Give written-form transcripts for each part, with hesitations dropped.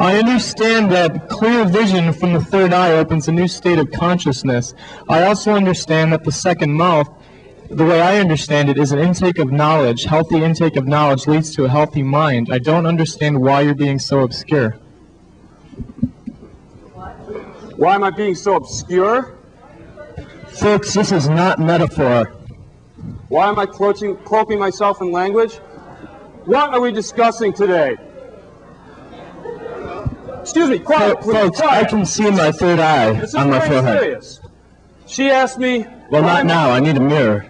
I understand that clear vision from the third eye opens a new state of consciousness. I also understand that the second mouth, the way I understand it, is an intake of knowledge. Healthy intake of knowledge leads to a healthy mind. I don't understand why you're being so obscure. Why am I being so obscure? Folks, this is not metaphor. Why am I cloaking myself in language? What are we discussing today? Excuse me, quiet, please. Folks, quiet. I can see my third eye on my forehead. Serious. She asked me... Well, not now. I need a mirror.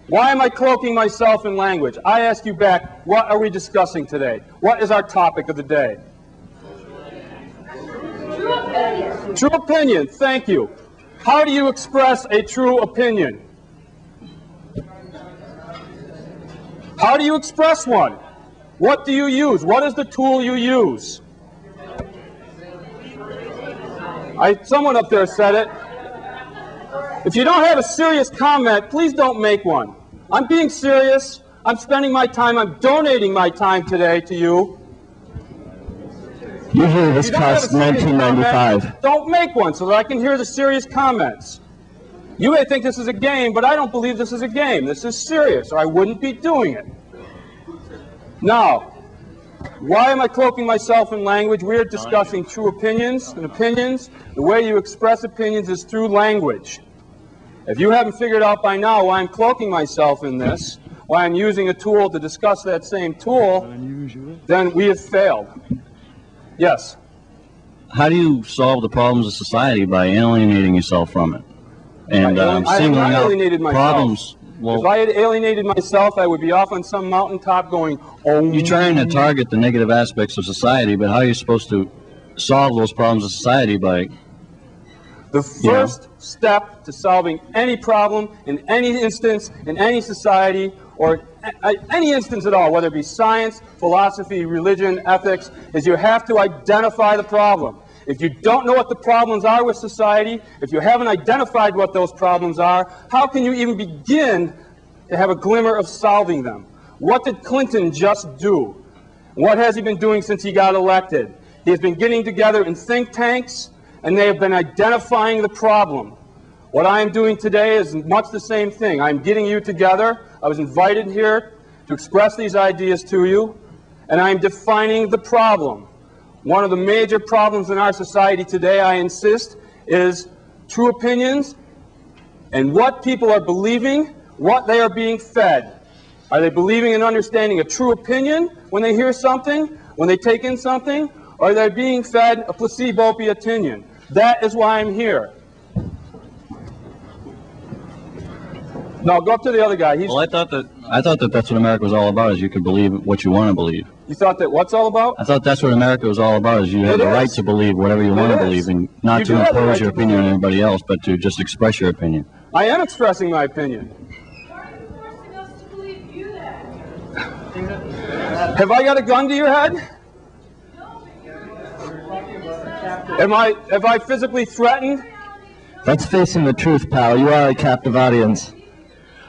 Why am I cloaking myself in language? I ask you back, what are we discussing today? What is our topic of the day? True opinion. True opinion, thank you. How do you express a true opinion? How do you express one? What do you use? What is the tool you use? Someone up there said it. If you don't have a serious comment, please don't make one. I'm being serious. I'm spending my time. I'm donating my time today to you. Usually this costs $19.95. Don't make one so that I can hear the serious comments. You may think this is a game, but I don't believe this is a game. This is serious, or I wouldn't be doing it. Now, why am I cloaking myself in language? We are discussing true opinions and opinions. The way you express opinions is through language. If you haven't figured out by now why I'm cloaking myself in this, why I'm using a tool to discuss that same tool, then we have failed. Yes? How do you solve the problems of society? By alienating yourself from it. And singling out problems. Well, if I had alienated myself, I would be off on some mountaintop going, oh. You're trying to target the negative aspects of society, but how are you supposed to solve those problems of society by... The first step to solving any problem in any instance, in any society, or any instance at all, whether it be science, philosophy, religion, ethics, is you have to identify the problem. If you don't know what the problems are with society, if you haven't identified what those problems are, how can you even begin to have a glimmer of solving them? What did Clinton just do? What has he been doing since he got elected? He has been getting together in think tanks, and they have been identifying the problem. What I am doing today is much the same thing. I'm getting you together. I was invited here to express these ideas to you, and I'm defining the problem. One of the major problems in our society today, I insist, is true opinions and what people are believing, what they are being fed. Are they believing and understanding a true opinion when they hear something, when they take in something, or are they being fed a placebo opinion? That is why I'm here. No, go up to the other guy. Well, I thought that that's what America was all about, is you could believe what you want to believe. You thought that what's all about? I thought that's what America was all about, is you have the right to believe whatever you want to believe, and not to impose your opinion on anybody else, but to just express your opinion. I am expressing my opinion. Why are you forcing us to believe you then? Have I got a gun to your head? Am I physically threatened? That's facing the truth, pal. You are a captive audience.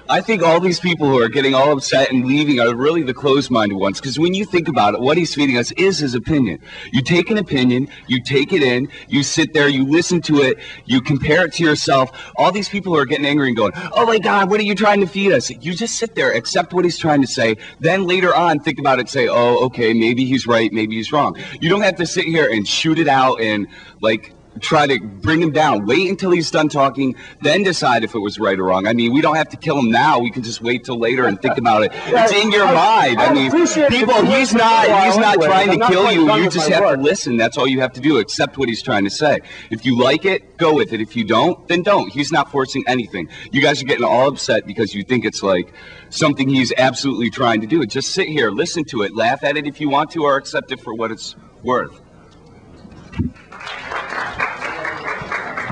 I think all these people who are getting all upset and leaving are really the closed-minded ones, because when you think about it, what he's feeding us is his opinion. You take an opinion, you take it in, you sit there, you listen to it, you compare it to yourself. All these people who are getting angry and going, oh my God, what are you trying to feed us? You just sit there, accept what he's trying to say, then later on think about it, say, oh, okay, maybe he's right, maybe he's wrong. You don't have to sit here and shoot it out and, like, try to bring him down. Wait until he's done talking, then decide if it was right or wrong. I mean, we don't have to kill him now. We can just wait till later and think about it. It's in your mind. I mean, people, he's not trying to kill you. You just have to listen. That's all you have to do. Accept what he's trying to say. If you like it, go with it. If you don't, then don't. He's not forcing anything. You guys are getting all upset because you think it's like something he's absolutely trying to do. Just sit here, listen to it, laugh at it if you want to, or accept it for what it's worth.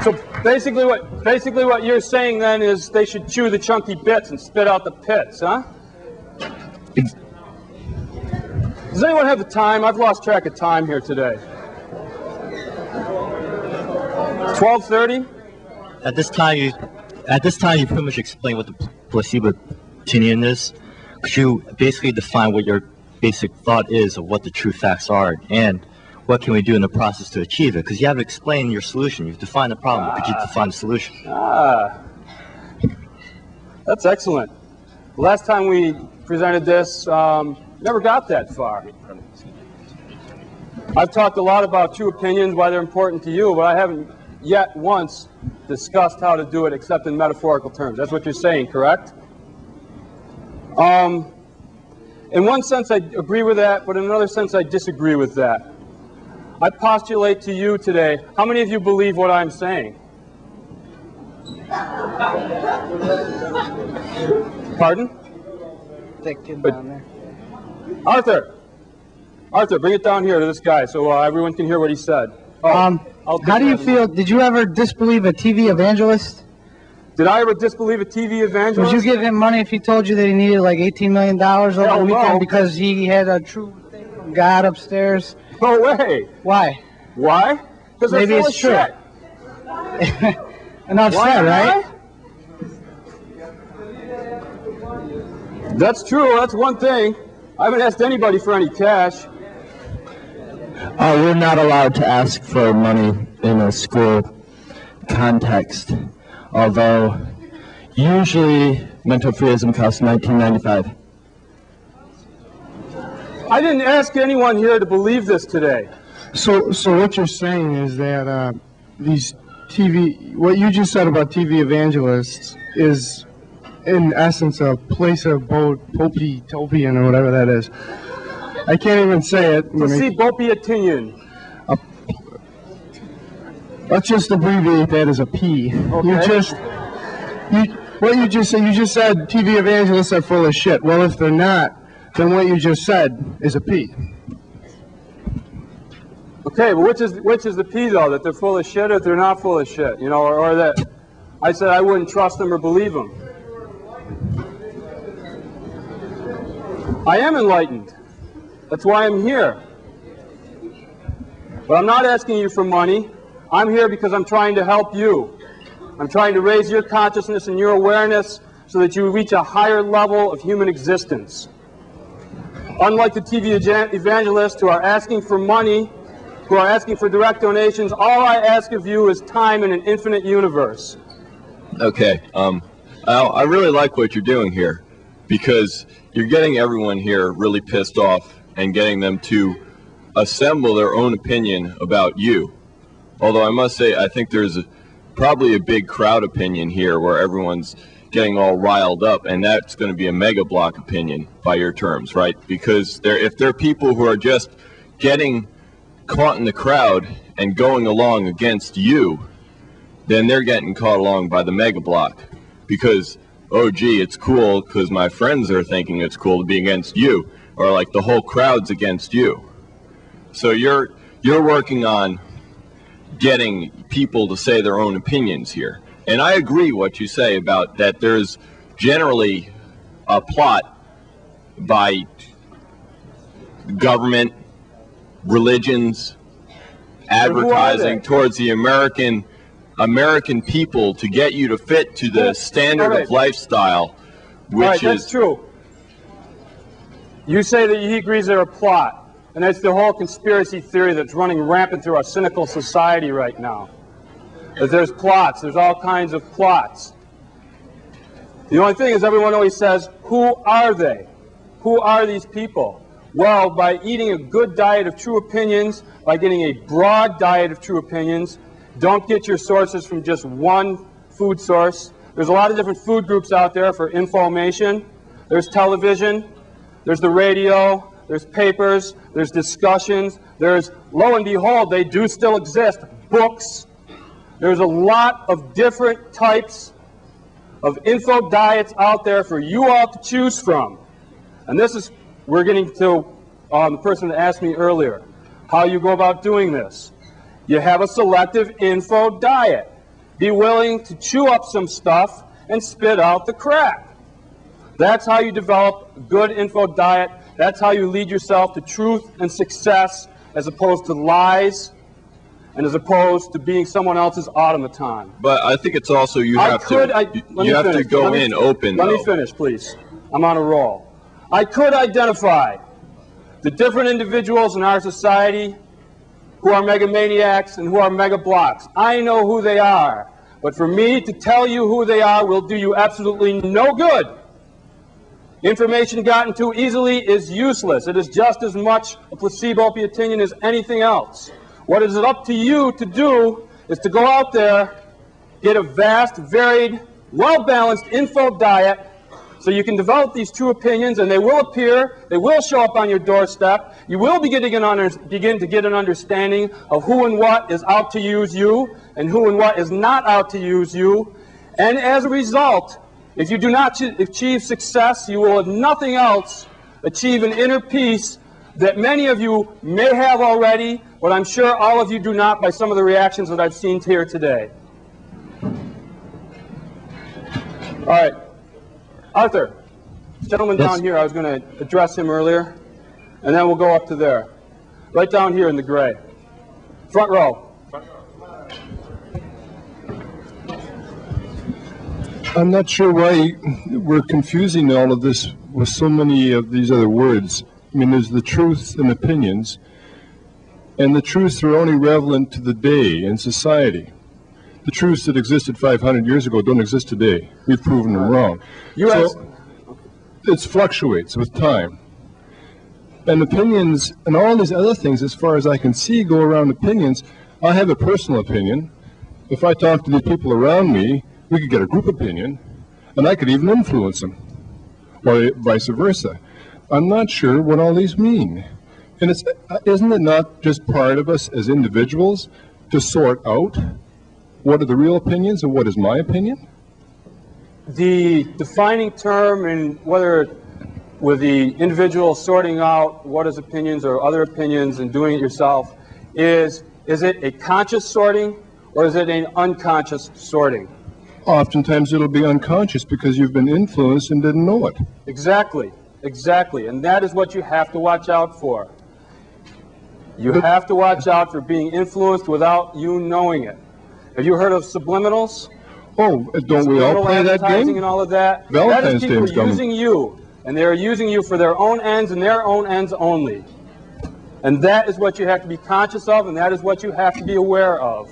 So basically what you're saying then is they should chew the chunky bits and spit out the pits, huh? Does anyone have the time? I've lost track of time here today. 12:30? At this time you pretty much explain what the placebo opinion is. Could you basically define what your basic thought is of what the true facts are? And what can we do in the process to achieve it? Because you have to explain your solution. You have to define the problem, but you have to define the solution. That's excellent. The last time we presented this, never got that far. I've talked a lot about true opinions, why they're important to you, but I haven't yet once discussed how to do it except in metaphorical terms. That's what you're saying, correct? In one sense, I agree with that, but in another sense, I disagree with that. I postulate to you today, how many of you believe what I'm saying? Pardon? That kid down there. Arthur, bring it down here to this guy so everyone can hear what he said. How do you feel? Did you ever disbelieve a TV evangelist? Did I ever disbelieve a TV evangelist? Would you give him money if he told you that he needed like $18 million over the weekend because he had a true thing from God upstairs? No way. Why? Why? Because maybe it's true. Enough said, right? That's true. That's one thing. I haven't asked anybody for any cash. We're not allowed to ask for money in a school context, although usually MENTOFREEISM costs $19.95. I didn't ask anyone here to believe this today. So what you're saying is that these what you just said about TV evangelists is in essence a place of Bopian or whatever that is. I can't even say it. Bopian. Let's just abbreviate that as a P. Okay. What you just said, TV evangelists are full of shit. Well, if they're not, then what you just said is a P. Okay, but which is the P though? That they're full of shit or they're not full of shit? You know, or that I said I wouldn't trust them or believe them. I am enlightened. That's why I'm here. But I'm not asking you for money. I'm here because I'm trying to help you. I'm trying to raise your consciousness and your awareness so that you reach a higher level of human existence. Unlike the TV evangelists who are asking for money, who are asking for direct donations, all I ask of you is time in an infinite universe. Okay, Al, I really like what you're doing here because you're getting everyone here really pissed off and getting them to assemble their own opinion about you. Although I must say, I think there's probably a big crowd opinion here where everyone's getting all riled up, and that's going to be a mega block opinion by your terms, right? Because if there are people who are just getting caught in the crowd and going along against you, then they're getting caught along by the mega block. Because, oh gee, it's cool because my friends are thinking it's cool to be against you, or like the whole crowd's against you. So you're working on getting people to say their own opinions here. And I agree what you say about that there's generally a plot by government, religions, advertising towards the American people to get you to fit to the standard of lifestyle, which is... That's true. You say that he agrees they're a plot. And that's the whole conspiracy theory that's running rampant through our cynical society right now. That there's plots, there's all kinds of plots. The only thing is everyone always says, who are they? Who are these people? Well, by eating a good diet of true opinions, by getting a broad diet of true opinions, don't get your sources from just one food source. There's a lot of different food groups out there for information. There's television, there's the radio, there's papers, there's discussions, there's, lo and behold, they do still exist, books. There's a lot of different types of info diets out there for you all to choose from. And this is, we're getting to the person that asked me earlier, how you go about doing this. You have a selective info diet. Be willing to chew up some stuff and spit out the crap. That's how you develop a good info diet. That's how you lead yourself to truth and success as opposed to lies and as opposed to being someone else's automaton. But I think it's also you have to go in open. Let me finish, please. I'm on a roll. I could identify the different individuals in our society who are megamaniacs and who are mega blocks. I know who they are. But for me to tell you who they are will do you absolutely no good. Information gotten too easily is useless. It is just as much a placebo opinion as anything else. What is it up to you to do is to go out there, get a vast, varied, well-balanced info diet so you can develop these true opinions, and they will appear, they will show up on your doorstep. You will begin to get an understanding of who and what is out to use you and who and what is not out to use you. And as a result, if you do not achieve success, you will, if nothing else, achieve an inner peace that many of you may have already, but I'm sure all of you do not by some of the reactions that I've seen here today. All right. Arthur, this gentleman down here, I was going to address him earlier, and then we'll go up to there. Right down here in the gray. Front row. I'm not sure why we're confusing all of this with so many of these other words. I mean, there's the truths and opinions, and the truths are only relevant to the day in society. The truths that existed 500 years ago don't exist today. We've proven them wrong. It fluctuates with time. And opinions and all these other things, as far as I can see, go around opinions. I have a personal opinion. If I talk to the people around me, we could get a group opinion, and I could even influence them, or vice versa. I'm not sure what all these mean. And isn't it not just part of us as individuals to sort out what are the real opinions and what is my opinion? The defining term, and whether with the individual sorting out what is opinions or other opinions and doing it yourself, is it a conscious sorting or is it an unconscious sorting? Oftentimes it'll be unconscious because you've been influenced and didn't know it. Exactly, exactly. And that is what you have to watch out for. You have to watch out for being influenced without you knowing it. Have you heard of subliminals? Oh, don't we all play that game? And all of that? Valentine's That is people Day coming. using you, and they are using you for their own ends and their own ends only. And that is what you have to be conscious of, and that is what you have to be aware of.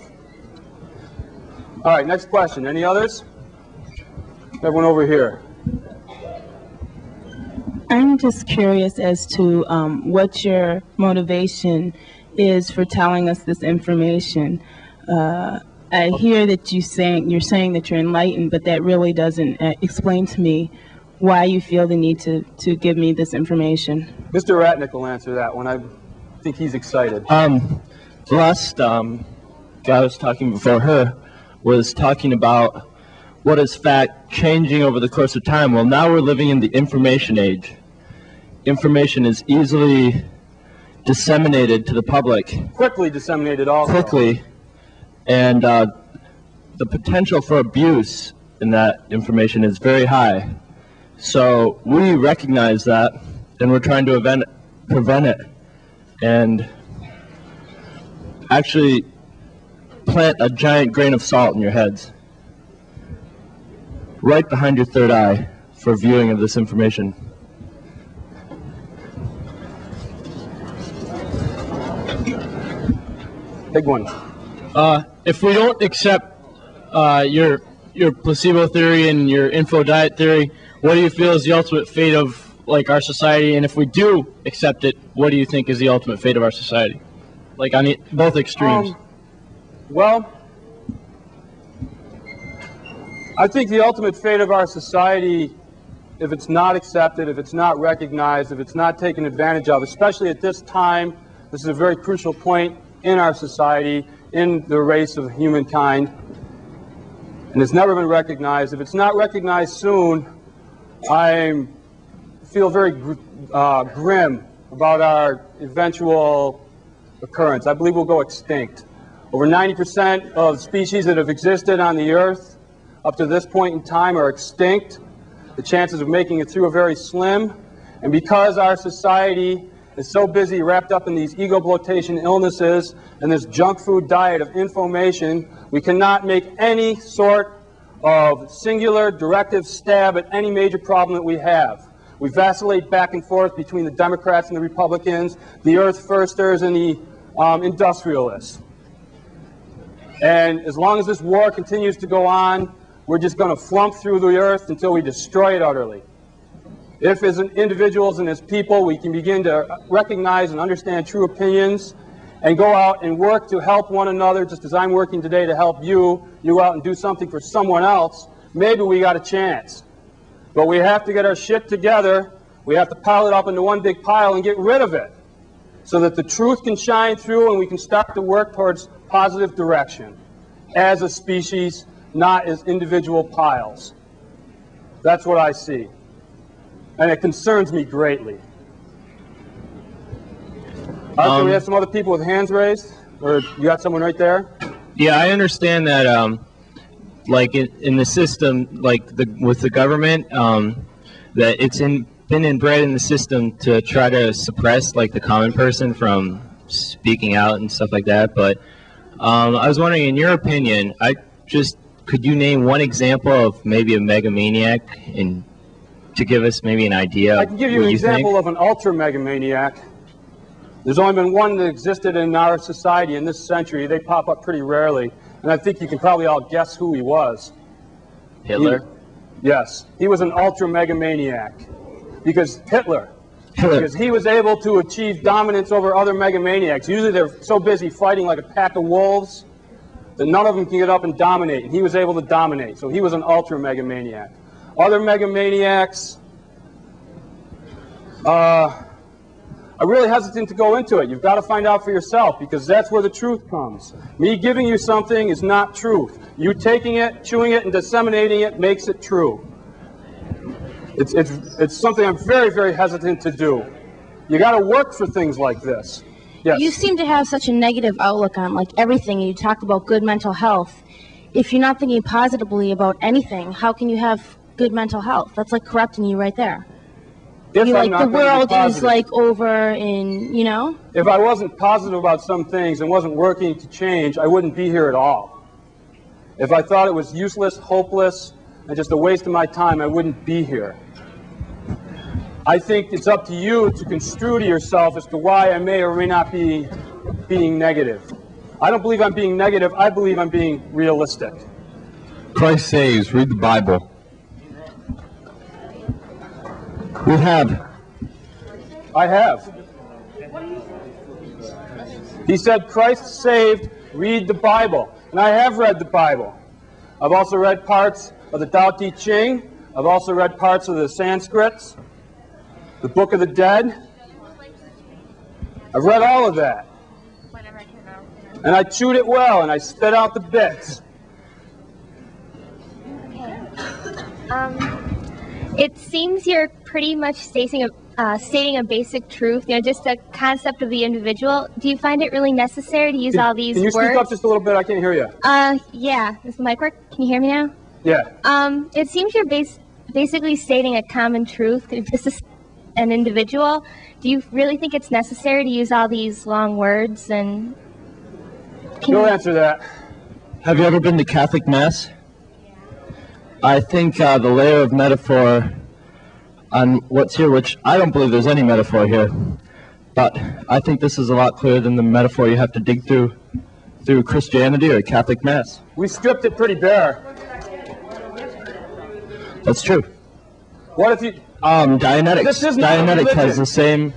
All right, next question. Any others? Everyone over here. I'm just curious as to what your motivation is for telling us this information. I hear that you're saying that you're enlightened, but that really doesn't explain to me why you feel the need to give me this information. Mr. Ratnick will answer that one. I think he's excited. The last guy I was talking before her was talking about what is fact changing over the course of time. Well, now we're living in the information age. Information is easily disseminated to the public. Quickly disseminated also. Quickly. And the potential for abuse in that information is very high. So we recognize that, and we're trying to prevent it. And actually plant a giant grain of salt in your heads, right behind your third eye, for viewing of this information. Big one. If we don't accept your placebo theory and your info diet theory, what do you feel is the ultimate fate of our society? And if we do accept it, what do you think is the ultimate fate of our society? On both extremes. Well, I think the ultimate fate of our society, if it's not accepted, if it's not recognized, if it's not taken advantage of, especially at this time, this is a very crucial point in our society, in the race of humankind, and it's never been recognized. If it's not recognized soon, I feel very grim about our eventual occurrence. I believe we'll go extinct. Over 90% of species that have existed on the earth up to this point in time are extinct. The chances of making it through are very slim, and because our society is so busy wrapped up in these ego bloatation illnesses and this junk food diet of information, we cannot make any sort of singular directive stab at any major problem that we have. We vacillate back and forth between the Democrats and the Republicans, the Earth Firsters and the industrialists. And as long as this war continues to go on, we're just going to flump through the earth until we destroy it utterly. If as individuals and as people we can begin to recognize and understand true opinions and go out and work to help one another, just as I'm working today to help you go out and do something for someone else, maybe we got a chance. But we have to get our shit together. We have to pile it up into one big pile and get rid of it so that the truth can shine through and we can start to work towards positive direction as a species, not as individual piles. That's what I see. And it concerns me greatly. Do we have some other people with hands raised? Or you got someone right there? Yeah, I understand that, like in the system, like with the government, that it's been inbred in the system to try to suppress like the common person from speaking out and stuff like that. But I was wondering, in your opinion, could you name one example of maybe a megamaniac and to give us maybe an idea? I can give you an example of an ultra megamaniac. There's only been one that existed in our society in this century. They pop up pretty rarely. And I think you can probably all guess who he was. Hitler? Yes. He was an ultra megamaniac. Because because he was able to achieve dominance over other megamaniacs. Usually they're so busy fighting like a pack of wolves that none of them can get up and dominate. And he was able to dominate. So he was an ultra megamaniac. Other megamaniacs, I'm really hesitant to go into it. You've got to find out for yourself because that's where the truth comes. Me giving you something is not truth. You taking it, chewing it, and disseminating it makes it true. It's something I'm very, very hesitant to do. You got to work for things like this. Yes. You seem to have such a negative outlook on like everything. You talk about good mental health. If you're not thinking positively about anything, how can you have good mental health? That's like corrupting you right there. If like the world is like over in, you know? If I wasn't positive about some things and wasn't working to change, I wouldn't be here at all. If I thought it was useless, hopeless, and just a waste of my time, I wouldn't be here. I think it's up to you to construe to yourself as to why I may or may not be being negative. I don't believe I'm being negative. I believe I'm being realistic. Christ saves. Read the Bible. We have. I have. He said, Christ saved, read the Bible. And I have read the Bible. I've also read parts of the Tao Te Ching. I've also read parts of the Sanskrits, the Book of the Dead. I've read all of that. And I chewed it well, and I spit out the bits. It seems you're pretty much stating a basic truth, just a concept of the individual. Do you find it really necessary to use all these words? Can you speak up just a little bit? I can't hear you. Yeah. Does the mic work? Can you hear me now? Yeah. It seems you're basically stating a common truth. This is an individual. Do you really think it's necessary to use all these long words? And Go answer that. Have you ever been to Catholic Mass? I think the layer of metaphor on what's here, which I don't believe there's any metaphor here, but I think this is a lot clearer than the metaphor you have to dig through Christianity or Catholic Mass. We stripped it pretty bare. That's true. What if you... Dianetics. Dianetics has the same...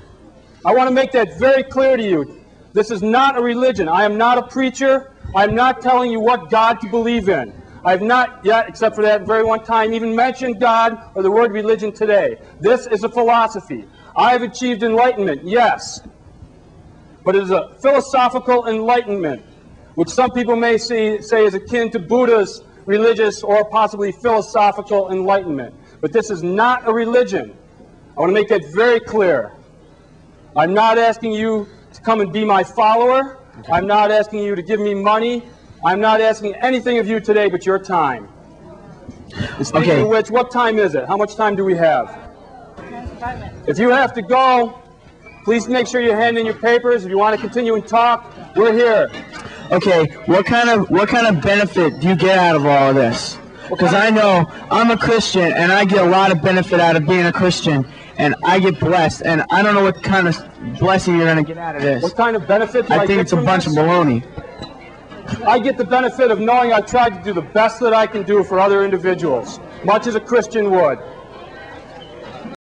I want to make that very clear to you. This is not a religion. I am not a preacher. I'm not telling you what God to believe in. I have not yet, except for that very one time, even mentioned God or the word religion today. This is a philosophy. I have achieved enlightenment, yes. But it is a philosophical enlightenment, which some people may say is akin to Buddha's religious or possibly philosophical enlightenment. But this is not a religion. I want to make that very clear. I'm not asking you to come and be my follower. Okay. I'm not asking you to give me money. I'm not asking anything of you today but your time. Speaking of which, what time is it? How much time do we have? If you have to go, please make sure you hand in your papers. If you want to continue and talk, we're here. Okay, what kind of benefit do you get out of all of this? Because I know I'm a Christian and I get a lot of benefit out of being a Christian. and I get blessed, and I don't know what kind of blessing you're going to get out of this. What kind of benefit do I think get it's a from bunch this? of baloney. I get the benefit of knowing I've tried to do the best that I can do for other individuals, much as a Christian would.